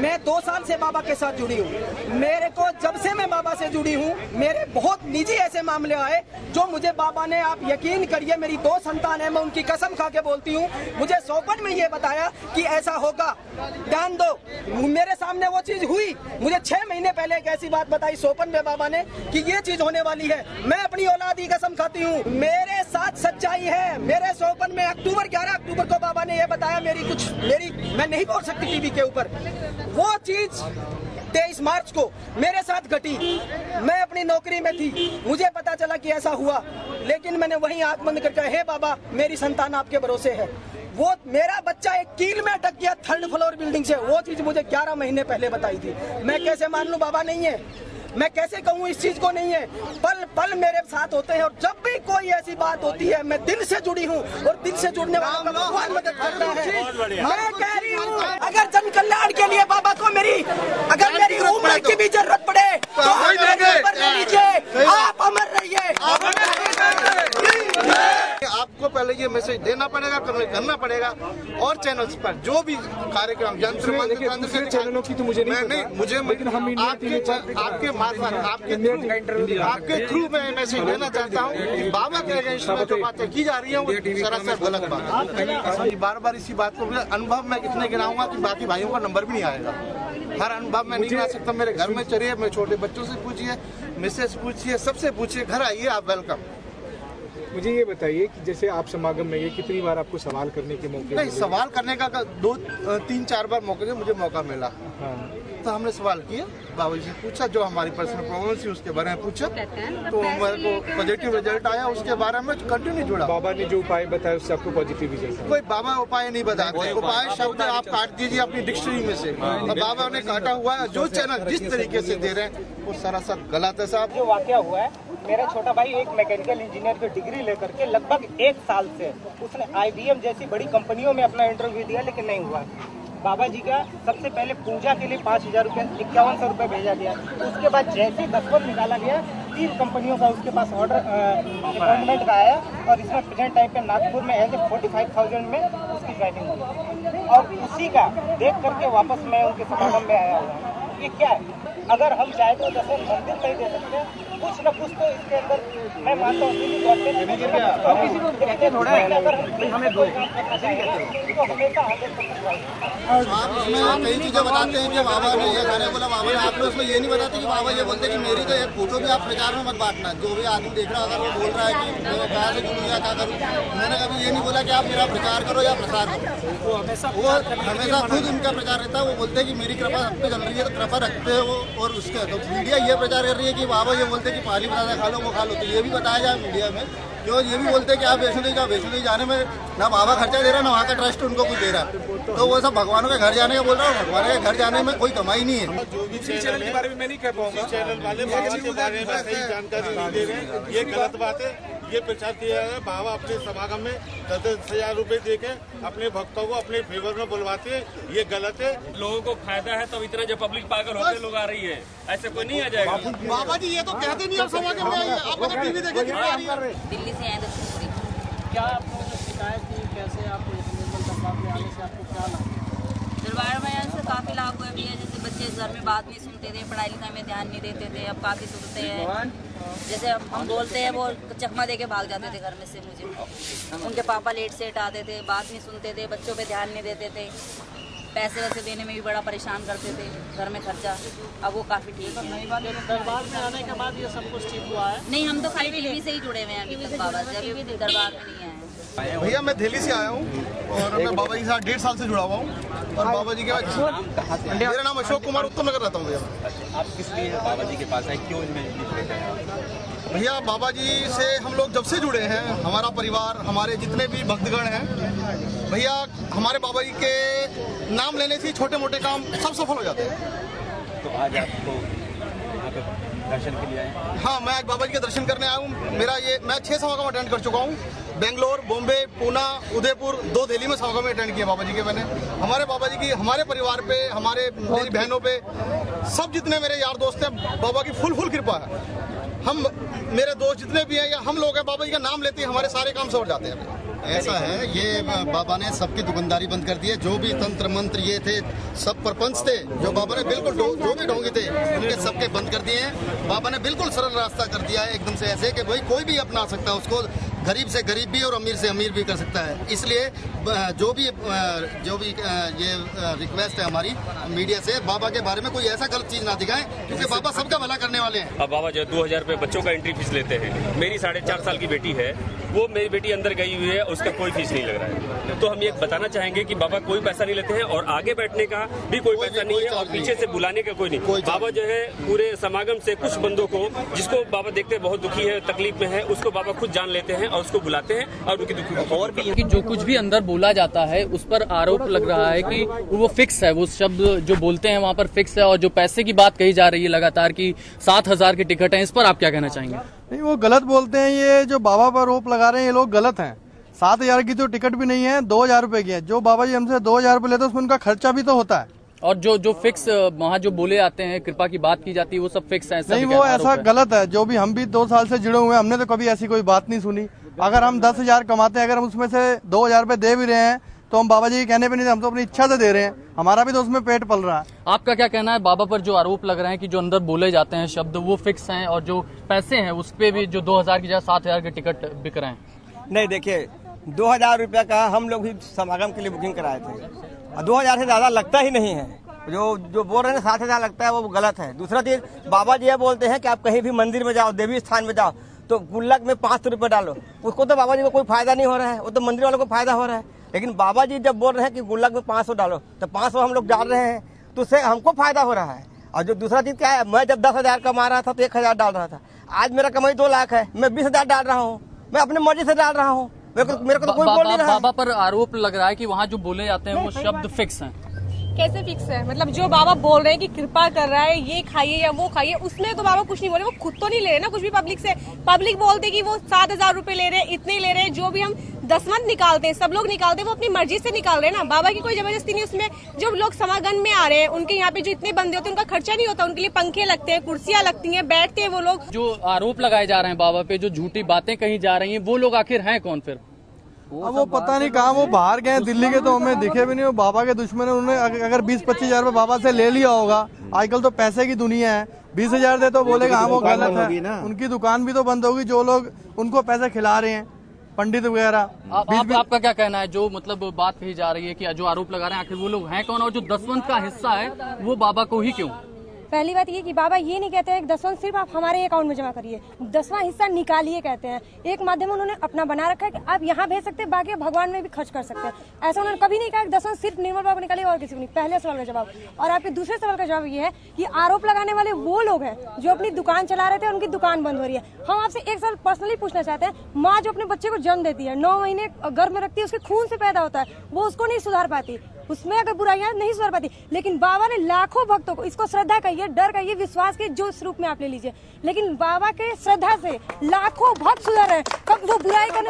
मैं 2 साल से बाबा के साथ जुड़ी हूँ। मेरे को जब से मैं बाबा से जुड़ी हूँ, मेरे बहुत निजी ऐसे मामले आए जो मुझे बाबा ने, आप यकीन करिए, मेरी 2 संतान है, मैं उनकी कसम खा के बोलती हूँ, मुझे सोपन में ये बताया कि ऐसा होगा, ध्यान दो। मेरे सामने वो चीज हुई। मुझे 6 महीने पहले एक ऐसी बात बताई सोपन में बाबा ने कि ये चीज होने वाली है। मैं अपनी औलाद की कसम खाती हूँ, मेरे साथ सच्चाई है। मेरे सोपन में 11 अक्टूबर को बाबा ने ये बताया, मैं नहीं बोल सकती टीवी के ऊपर, वो चीज 23 मार्च को मेरे साथ घटी। मैं अपनी नौकरी में थी, मुझे पता चला कि ऐसा हुआ, लेकिन मैंने वहीं आंख बंद करके, हे बाबा मेरी संतान आपके भरोसे है। वो मेरा बच्चा एक कील में अटक गया 3rd फ्लोर बिल्डिंग से, वो चीज मुझे 11 महीने पहले बताई थी। मैं कैसे मान लूं बाबा नहीं है, मैं कैसे कहूँ इस चीज को नहीं है। पल पल मेरे साथ होते हैं, और जब भी कोई ऐसी बात होती है, मैं दिल से जुड़ी हूँ, और दिल से जुड़ने वालों का भगवान मदद करता है। मैं कह रही हूँ, अगर जन कल्याण के लिए बाबा को अगर मेरी उम्र की भी जरूरत पड़े तो आप अमर रहिए। आपको पहले ये मैसेज देना पड़ेगा, करना पड़ेगा, और चैनल्स पर जो भी कार्यक्रम चैनलों की तो मुझे नहीं, मुझे आपके थ्रू मैं मैसेज देना चाहता हूँ कि बाबा के अगेंस्ट में जो बातें की जा रही है वो सरासर गलत बात है। बार इसी बात को अनुभव में इतने गिनाऊंगा कि बाकी भाइयों का नंबर भी नहीं आएगा। हर अनुभव में नहीं गिना सकता। मेरे घर में चलिए, मेरे छोटे बच्चों से पूछिए, मिसेस पूछिए, सबसे पूछिए, घर आइए, आप वेलकम। मुझे ये बताइए कि जैसे आप समागम में ये कितनी बार आपको सवाल करने के मौके? नहीं, सवाल करने का 2-3-4 बार मुझे मौका मिला। हाँ। तो हमने सवाल किया, बाबा जी से पूछा, जो हमारी पर्सनल प्रॉब्लम थी उसके बारे में पूछा, तो मेरे को पॉजिटिव रिजल्ट आया। उसके बारे में कंटिन्यू जुड़ा। बाबा ने जो उपाय बताया उससे आपको पॉजिटिव रिजल्ट? कोई बाबा उपाय नहीं बताते, उपाय शब्द आप काट दीजिए अपनी डिक्शनरी में से। बाबा ने काटा हुआ है, जो चैनल जिस तरीके से दे रहे हैं वो सरासर गलत है साहब। जो वाकया हुआ है, मेरा छोटा भाई एक मैकेनिकल इंजीनियर की डिग्री लेकर के लगभग 1 साल से उसने IBM जैसी बड़ी कंपनियों में अपना इंटरव्यू दिया, लेकिन नहीं हुआ। बाबा जी का सबसे पहले पूजा के लिए 5000 रुपये, 5100 रुपये भेजा गया। उसके बाद जैसे दस्खत निकाला गया, 3 कंपनियों का उसके पास ऑर्डर अपॉइंटमेंट का आया, और इसमें प्रेजेंट टाइम पे नागपुर में एज 45,000 में उसकी ज्वाइनिंग हुई, और उसी का देख करके वापस मैं उनके समागम में आया हूँ। ये क्या है? अगर हम चाहे तो जैसे मंदिर नहीं दे सकते, कुछ न कुछ तो इसके अंदर मैं मानता हूँ कि कई चीजें बताते हैं कि बाबा ने ये गाने बोला, बाबा ने आपने उसमें ये नहीं बताते कि बाबा ये बोलते कि मेरी तो एक फोटो भी आप प्रचार में मत बांटना। जो भी आदमी देख रहा, अगर वो बोल रहा है कि मैं कहाँ से जुड़ूँ या क्या करूँ, मैंने कभी ये नहीं बोला कि आप मेरा प्रचार करो या प्रसार करो। वो हमेशा खुद उनका प्रचार रहता है। वो बोलते हैं कि मेरी कृपा सब पे चल रही है, तो कृपा रखते हैं वो। और उसका तो मीडिया ये प्रचार कर रही है कि बाबा ये बोलते हैं कि पानी बताया खा लो, वो खा लो, तो ये भी बताया जाए मीडिया में। क्यों ये भी बोलते हैं कि आप वैष्णो देवी जाने में ना बाबा खर्चा दे रहा, ना वहाँ का ट्रस्ट उनको कुछ दे रहा। तो वो सब भगवानों के घर जाने का बोल रहा हूँ, भगवान के घर जाने में कोई कमाई नहीं है। जो भी चैनल के बारे में मैं नहीं कह पाऊंगा, चैनल वाले बाबा के बारे में सही जानकारी नहीं दे रहे हैं, ये गलत बात है। ये प्रचार किया है, बाबा अपने समागम में 10,000 रुपए देके अपने भक्तों को अपने फेवर में बुलवाते हैं, ये गलत है। लोगों को फायदा है, तब इतना जब पब्लिक पागल होकर लोग आ रही है, ऐसे कोई नहीं आ जाएगा। बाबा जी ये तो कहते नहीं, आप समागम में आइए, आप तो टीवी देखे दिल्ली से आए। क्या आपको जो शिकायत थी, कैसे आपको दरबार में आने से आपको क्या लगा? दरबार में आने से काफ़ी लाभ हुआ भी है। जैसे बच्चे घर में बात नहीं सुनते थे, पढ़ाई लिखाई में ध्यान नहीं देते थे, अब काफ़ी सुनते हैं। जैसे हम बोलते हैं वो चकमा दे के भाग जाते थे घर में से। मुझे उनके पापा लेट सेट आते थे, बात नहीं सुनते थे, बच्चों पे ध्यान नहीं देते थे, पैसे वैसे देने में भी बड़ा परेशान करते थे, घर में खर्चा। अब वो काफ़ी ठीक है। नई बात दरबार में आने के बाद ये सब कुछ ठीक हुआ है? नहीं, हम तो खाली टीवी से ही जुड़े हुए हैं अभी तक बाबा से, अभी भी दरबार में नहीं आए। भैया मैं दिल्ली से आया हूँ, और मैं बाबा जी के साथ 1.5 साल से जुड़ा हुआ हूँ। और बाबा जी के बाद मेरा नाम अशोक कुमार, उत्तम नगर रहता हूँ भैया। आप किस लिए बाबा जी के पास आए, क्यों इनमें भैया बाबा जी से हम लोग जब से जुड़े हैं, हमारा परिवार, हमारे जितने भी भक्तगण हैं भैया, हमारे बाबा जी के नाम लेने से छोटे मोटे काम सब सफल हो जाते हैं। तो आज आपको दर्शन के लिए आए? हाँ, मैं आज बाबा जी के दर्शन करने आया हूँ। मैं 6 समागम अटेंड कर चुका हूँ, बेंगलोर, बॉम्बे, पूना, उदयपुर, 2 दिल्ली में समागम अटेंड किए बाबा जी के। मैंने हमारे बाबा जी की, हमारे परिवार पे, मेरी बहनों पे, सब जितने मेरे यार दोस्त हैं, बाबा की फुल कृपा है। हम मेरे दोस्त जितने भी हैं या हम लोग हैं, बाबा जी का नाम लेते ही हमारे सारे काम सवर जाते हैं। ऐसा है, ये बाबा ने सबकी दुकानदारी बंद कर दी है। जो भी तंत्र मंत्र ये थे, सब प्रपंच थे, जो बाबा ने बिल्कुल जो भी ढोंगी थे उनके सबके बंद कर दिए हैं। बाबा ने बिल्कुल सरल रास्ता कर दिया है एकदम से, ऐसे कि भाई कोई भी अपना सकता है उसको, गरीब से गरीब भी और अमीर से अमीर भी कर सकता है। इसलिए जो भी ये रिक्वेस्ट है हमारी मीडिया से, बाबा के बारे में कोई ऐसा गलत चीज ना दिखाएं, क्योंकि बाबा सबका भला करने वाले हैं। अब बाबा जो 2000 रुपये बच्चों का एंट्री फीस लेते हैं। मेरी 4.5 साल की बेटी है, वो मेरी बेटी अंदर गई हुई है, उसका कोई फीस नहीं लग रहा है। तो हम ये बताना चाहेंगे कि बाबा कोई पैसा नहीं लेते हैं और आगे बैठने का भी कोई पैसा नहीं है और पीछे से बुलाने का कोई नहीं। बाबा जो है पूरे समागम से कुछ बंदों को, जिसको बाबा देखते बहुत दुखी है, तकलीफ में है, उसको बाबा खुद जान लेते हैं और उसको बुलाते हैं और उनकी दुखी और भी कि जो कुछ भी अंदर बोला जाता है उस पर आरोप लग रहा है कि वो फिक्स है, वो शब्द जो बोलते हैं वहाँ पर फिक्स है। और जो पैसे की बात कही जा रही है लगातार की 7,000 की टिकट है, इस पर आप क्या कहना चाहेंगे? नहीं, वो गलत बोलते हैं। ये जो बाबा पर आरोप लगा रहे हैं ये लोग गलत हैं। 7,000 की तो टिकट भी नहीं है, 2,000 रुपए की है। जो बाबा जी हमसे 2,000 रुपए लेते हैं उसमें उनका खर्चा भी तो होता है। और जो फिक्स वहाँ जो बोले जाते हैं, कृपा की बात की जाती है, वो सब फिक्स है? नहीं, वो ऐसा गलत है। जो भी हम भी 2 साल से जुड़े हुए हैं, हमने तो कभी ऐसी कोई बात नहीं सुनी। अगर हम 10,000 कमाते हैं, अगर हम उसमें से 2,000 रुपए दे भी रहे हैं तो हम बाबा जी के कहने पे नहीं, हम तो अपनी इच्छा से दे रहे हैं। हमारा भी तो उसमें पेट पल रहा है। आपका क्या कहना है बाबा पर जो आरोप लग रहे हैं कि जो अंदर बोले जाते हैं शब्द वो फिक्स हैं और जो पैसे हैं उस पे भी जो 2,000 की जगह 7,000 के टिकट बिक रहे हैं? नहीं, देखिए 2,000 रुपया का हम लोग भी समागम के लिए बुकिंग कराए थे और 2,000 से ज्यादा लगता ही नहीं है। जो बोल रहे हैं 7,000 लगता है वो गलत है। दूसरा चीज, बाबा जी ये बोलते हैं कि आप कहीं भी मंदिर में जाओ, देवी स्थान में जाओ तो गुल्लक में 500 रुपये डालो। उसको तो बाबा जी को कोई फायदा नहीं हो रहा है, वो तो मंदिर वालों को फायदा हो रहा है। लेकिन बाबा जी जब बोल रहे हैं कि गुल्लक में 500 डालो तो 500 हम लोग डाल रहे हैं, तो उससे हमको फायदा हो रहा है। और जो दूसरा चीज क्या है, मैं जब 10,000 कमा रहा था तो 1,000 डाल रहा था। आज मेरा कमाई 2 लाख है, मैं 20,000 डाल रहा हूँ, मैं अपनी मर्जी से डाल रहा हूँ। मेरे को तो कोई बोल नहीं रहा है। बाबा पर आरोप लग रहा है कि वहाँ जो बोले जाते हैं वो शब्द फिक्स हैं। कैसे फिक्स है? मतलब जो बाबा बोल रहे हैं कि कृपा कर रहा है, ये खाइए या वो खाइए, उसमें तो बाबा कुछ नहीं बोले। वो खुद तो नहीं ले रहे ना कुछ भी पब्लिक से। पब्लिक बोलते कि वो 7,000 रुपए ले रहे हैं, इतने ले रहे हैं। जो भी हम दसवंत निकालते हैं, सब लोग निकालते हैं, वो अपनी मर्जी से निकाल रहे हैं ना। बाबा की कोई जबरदस्ती नहीं उसमें। जो लोग समागम में आ रहे हैं, उनके यहाँ पे जो इतने बंदे होते हैं उनका खर्चा नहीं होता। उनके लिए पंखे लगते हैं, कुर्सियां लगती हैं, बैठते हैं वो लोग। जो आरोप लगाए जा रहे हैं बाबा पे, जो झूठी बातें कही जा रही है, वो लोग आखिर हैं कौन फिर? अब वो पता नहीं कहाँ वो बाहर गए, दिल्ली के तो हमें दिखे भी नहीं। वो बाबा के दुश्मन है, उन्होंने अगर 20-25 हजार रुपए बाबा से ले लिया होगा। आजकल तो पैसे की दुनिया है, 20,000 दे तो बोलेगा हाँ वो गलत है। उनकी दुकान भी तो बंद होगी जो लोग उनको पैसे खिला रहे हैं, पंडित वगैरह। आपका क्या कहना है? जो मतलब बात कही जा रही है कि जो आरोप लगा रहे हैं, आखिर वो लोग हैं कौन? और जो दसवंत का हिस्सा है वो बाबा को ही क्यों? पहली बात ये कि बाबा ये नहीं कहते हैं दसवां सिर्फ आप हमारे अकाउंट में जमा करिए, 10वां हिस्सा निकालिए कहते हैं। एक माध्यम उन्होंने अपना बना रखा है कि आप यहाँ भेज सकते हैं, बाकी भगवान में भी खर्च कर सकते हैं। ऐसा उन्होंने कभी नहीं कहा कि 10वां सिर्फ निर्मल बाबा निकालिए और किसी को नहीं। पहले सवाल का जवाब। और आपके दूसरे सवाल का जवाब ये है कि आरोप लगाने वाले वो लोग हैं जो अपनी दुकान चला रहे थे, उनकी दुकान बंद हो रही है। हम आपसे एक सवाल पर्सनली पूछना चाहते हैं, माँ जो अपने बच्चे को जन्म देती है, 9 महीने गर्भ में रखती है, उसके खून से पैदा होता है, वो उसको नहीं सुधार पाती, उसमें अगर बुराइयां नहीं सुधार पाती। लेकिन बाबा ने लाखों भक्तों को, इसको श्रद्धा कहिए, डर कहिए, विश्वास के जो स्वरूप में आप ले लीजिए, लेकिन बाबा के श्रद्धा से लाखों भक्त सुधर रहे हैं। कब वो बुराई करने